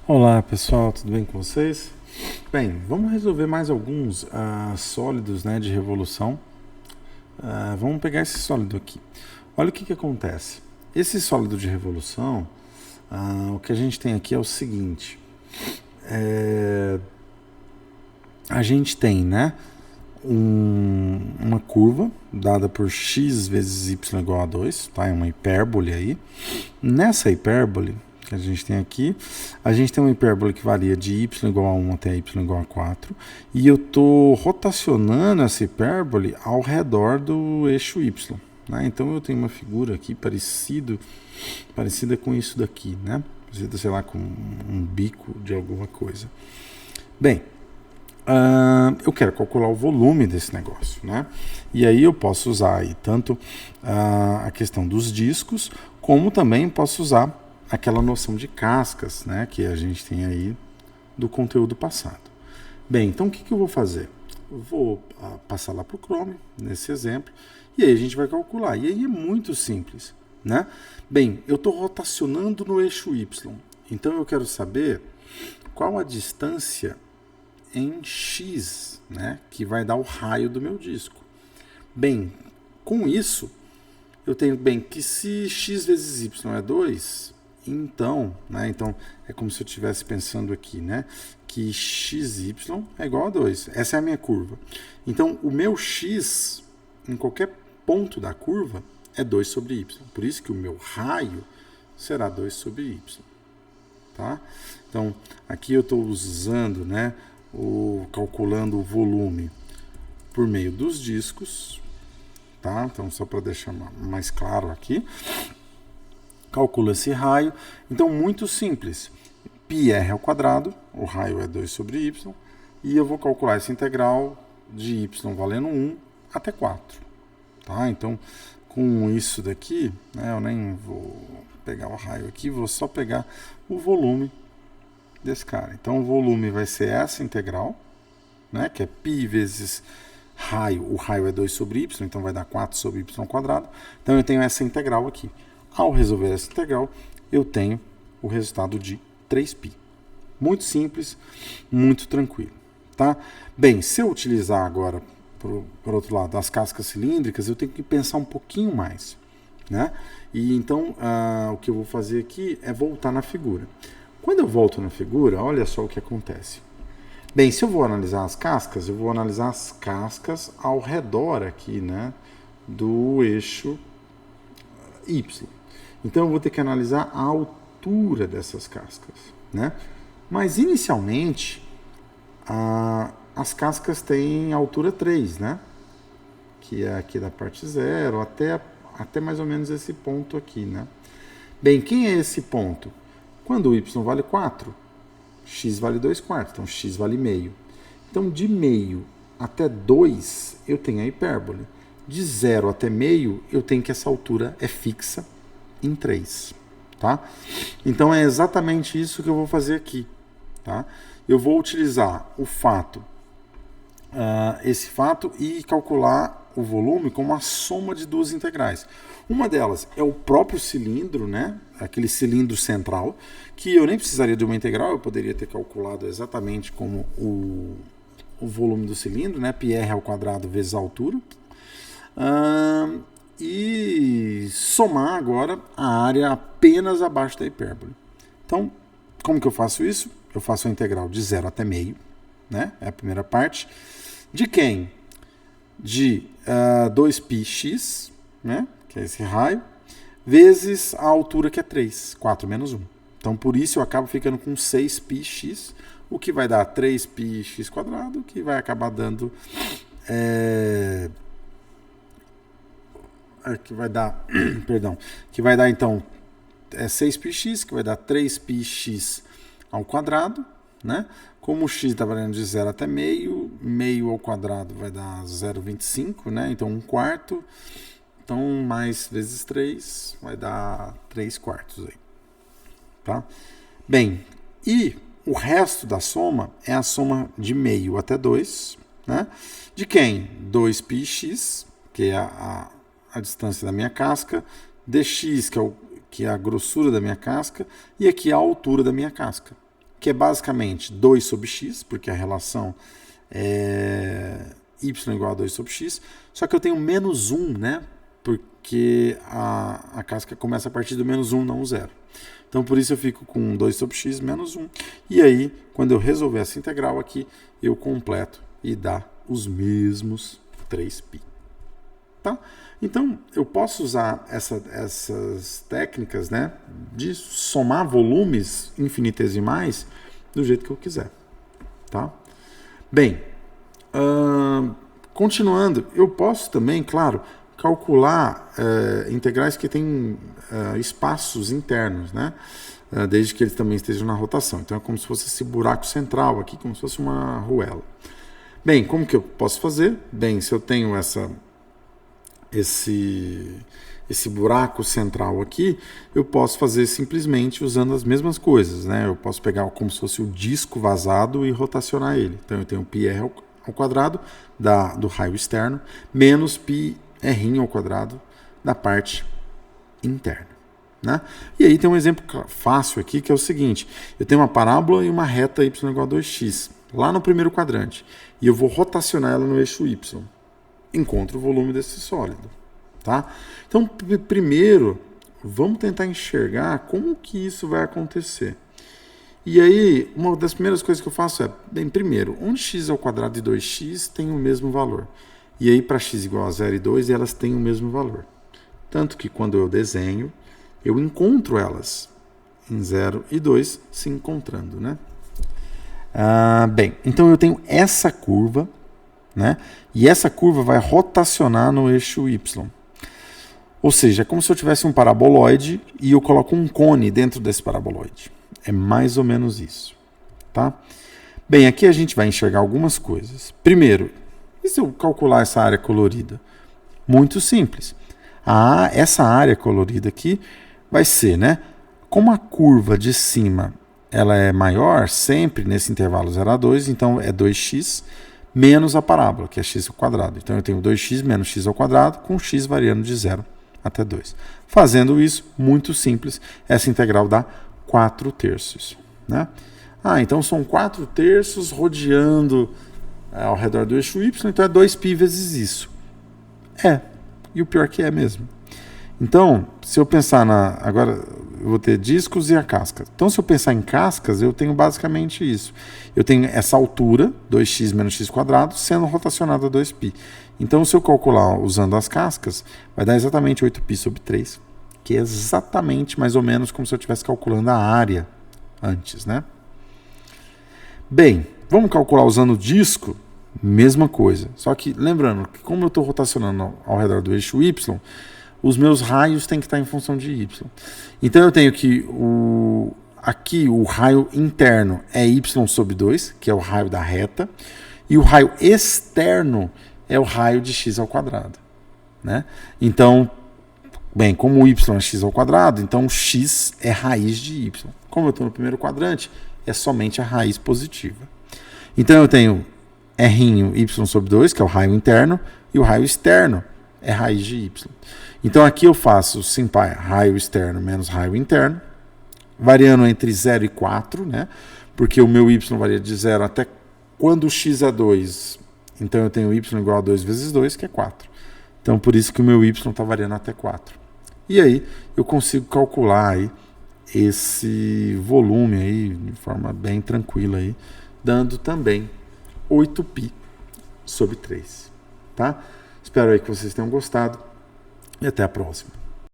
Olá pessoal, tudo bem com vocês? Bem, vamos resolver mais alguns sólidos, né, de revolução. Vamos pegar esse sólido aqui. Olha o que acontece. Esse sólido de revolução, o que a gente tem aqui é o seguinte. A gente tem, né, uma curva dada por x vezes y igual a 2, tá? É uma hipérbole aí. Nessa hipérbole que a gente tem aqui, a gente tem uma hipérbole que varia de y igual a 1 até y igual a 4, e eu estou rotacionando essa hipérbole ao redor do eixo y. Né? Então eu tenho uma figura aqui parecida com isso daqui, né? Parecida, sei lá, com um bico de alguma coisa. Bem, eu quero calcular o volume desse negócio, né? E aí eu posso usar aí tanto a questão dos discos, como também posso usar aquela noção de cascas, né, que a gente tem aí do conteúdo passado. Bem, então o que eu vou fazer? Eu vou passar lá para o Chrome, nesse exemplo, e aí a gente vai calcular. E aí é muito simples, né? Bem, eu estou rotacionando no eixo Y, então eu quero saber qual a distância em x, né, que vai dar o raio do meu disco. Bem, com isso, eu tenho bem que se x vezes y é 2, então é como se eu estivesse pensando aqui, né, que xy é igual a 2. Essa é a minha curva. Então, o meu x, em qualquer ponto da curva, é 2 sobre y. Por isso que o meu raio será 2 sobre y. Tá? Então, aqui eu estou usando, né, calculando o volume por meio dos discos, tá? Então, só para deixar mais claro aqui, calculo esse raio. Então, muito simples, πr ao quadrado, o raio é 2 sobre y, e eu vou calcular essa integral de y valendo 1 até 4. Tá? Então, com isso daqui, né, eu nem vou pegar o raio aqui, vou só pegar o volume desse cara. Então, o volume vai ser essa integral, né, que é π vezes raio. O raio é 2 sobre y, então vai dar 4 sobre y quadrado. Então, eu tenho essa integral aqui. Ao resolver essa integral, eu tenho o resultado de 3π. Muito simples, muito tranquilo. Tá? Bem, se eu utilizar agora, por outro lado, as cascas cilíndricas, eu tenho que pensar um pouquinho mais. Né? E então, o que eu vou fazer aqui é voltar na figura. Quando eu volto na figura, olha só o que acontece. Bem, se eu vou analisar as cascas, eu vou analisar as cascas ao redor aqui, né, do eixo Y. Então, eu vou ter que analisar a altura dessas cascas, né? Mas, inicialmente, as cascas têm altura 3, né? Que é aqui da parte 0 até mais ou menos esse ponto aqui, né? Bem, quem é esse ponto? Quando o y vale 4, x vale 2 quartos, então x vale meio. Então, de meio até 2, eu tenho a hipérbole. De 0 até meio, eu tenho que essa altura é fixa em 3. Tá? Então, é exatamente isso que eu vou fazer aqui. Tá? Eu vou utilizar o fato, esse fato, e calcular o volume como a soma de duas integrais. Uma delas é o próprio cilindro, né? Aquele cilindro central, que eu nem precisaria de uma integral, eu poderia ter calculado exatamente como o volume do cilindro, né? πr ao quadrado vezes a altura. E somar agora a área apenas abaixo da hipérbole. Então, como que eu faço isso? Eu faço a integral de 0 até meio, né? É a primeira parte. De quem? De 2πx, né? Que é esse raio, vezes a altura que é 3, 4 menos 1. Então, por isso, eu acabo ficando com 6πx, o que vai dar 3πx quadrado, que vai acabar dando... que vai dar, que vai dar, então, 6πx, que vai dar 3πx ao quadrado, né? Como o x está valendo de 0 até meio, meio ao quadrado vai dar 0,25, né? Então, 1 quarto. Então, mais vezes 3 vai dar 3 quartos aí. Tá? Bem, e o resto da soma é a soma de meio até 2, né? De quem? 2πx, que é a distância da minha casca, dx, que é a grossura da minha casca, e aqui a altura da minha casca. que é basicamente 2 sobre x, porque a relação é y igual a 2 sobre x, só que eu tenho menos 1, né? Porque a casca começa a partir do menos 1, não o 0. Então, por isso eu fico com 2 sobre x menos 1. E aí, quando eu resolver essa integral aqui, eu completo e dá os mesmos 3π. Tá? Então, eu posso usar essas técnicas, né, de somar volumes infinitesimais do jeito que eu quiser. Tá? Bem, continuando, eu posso também, claro, calcular integrais que têm espaços internos, né? Desde que eles também estejam na rotação. Então é como se fosse esse buraco central aqui, como se fosse uma arruela. Bem, como que eu posso fazer? Bem, se eu tenho esse buraco central aqui, eu posso fazer simplesmente usando as mesmas coisas, né? Eu posso pegar como se fosse o disco vazado e rotacionar ele. Então eu tenho πr ao quadrado do raio externo menos πr ao quadrado da parte interna. Né? E aí tem um exemplo fácil aqui que é o seguinte: eu tenho uma parábola e uma reta y igual a 2x lá no primeiro quadrante e eu vou rotacionar ela no eixo y. Encontro o volume desse sólido. Tá? Então, primeiro, vamos tentar enxergar como que isso vai acontecer. E aí, uma das primeiras coisas que eu faço é, bem, primeiro, onde x ao quadrado e 2x tem o mesmo valor? E aí, para x igual a 0 e 2, elas têm o mesmo valor. Tanto que quando eu desenho, eu encontro elas em 0 e 2 se encontrando, né? Bem, então eu tenho essa curva, né? E essa curva vai rotacionar no eixo y. Ou seja, é como se eu tivesse um paraboloide e eu coloco um cone dentro desse paraboloide. É mais ou menos isso, tá? Bem, aqui a gente vai enxergar algumas coisas. Primeiro, e se eu calcular essa área colorida? Muito simples. Essa área colorida aqui vai ser, né? Como a curva de cima ela é maior sempre nesse intervalo 0 a 2, então é 2x menos a parábola, que é x ao quadrado. Então eu tenho 2x menos x ao quadrado, com x variando de 0 até 2. Fazendo isso, muito simples, essa integral dá 4/3. Né? Então são 4/3 rodeando ao redor do eixo y, então é 2π vezes isso. E o pior que é mesmo. Então, se eu pensar agora eu vou ter discos e a casca. Então, se eu pensar em cascas, eu tenho basicamente isso. Eu tenho essa altura, 2x menos x quadrado, sendo rotacionada a 2π. Então, se eu calcular usando as cascas, vai dar exatamente 8π sobre 3, que é exatamente mais ou menos como se eu estivesse calculando a área antes, né? Bem, vamos calcular usando o disco, mesma coisa. Só que, lembrando, que como eu estou rotacionando ao redor do eixo y, os meus raios têm que estar em função de y. Então eu tenho que aqui o raio interno é y sobre 2, que é o raio da reta, e o raio externo é o raio de x ao quadrado. Né? Então, bem, como o y é x ao quadrado, então x é raiz de y. Como eu estou no primeiro quadrante, é somente a raiz positiva. Então eu tenho r y sobre 2, que é o raio interno, e o raio externo é raiz de y. Então aqui eu faço simpar raio externo menos raio interno, variando entre 0 e 4, né? Porque o meu y varia de 0 até quando o x é 2. Então eu tenho y igual a 2 vezes 2, que é 4. Então por isso que o meu y está variando até 4. E aí eu consigo calcular aí esse volume aí de forma bem tranquila aí, dando também 8π sobre 3. Tá? Espero aí que vocês tenham gostado. E até a próxima.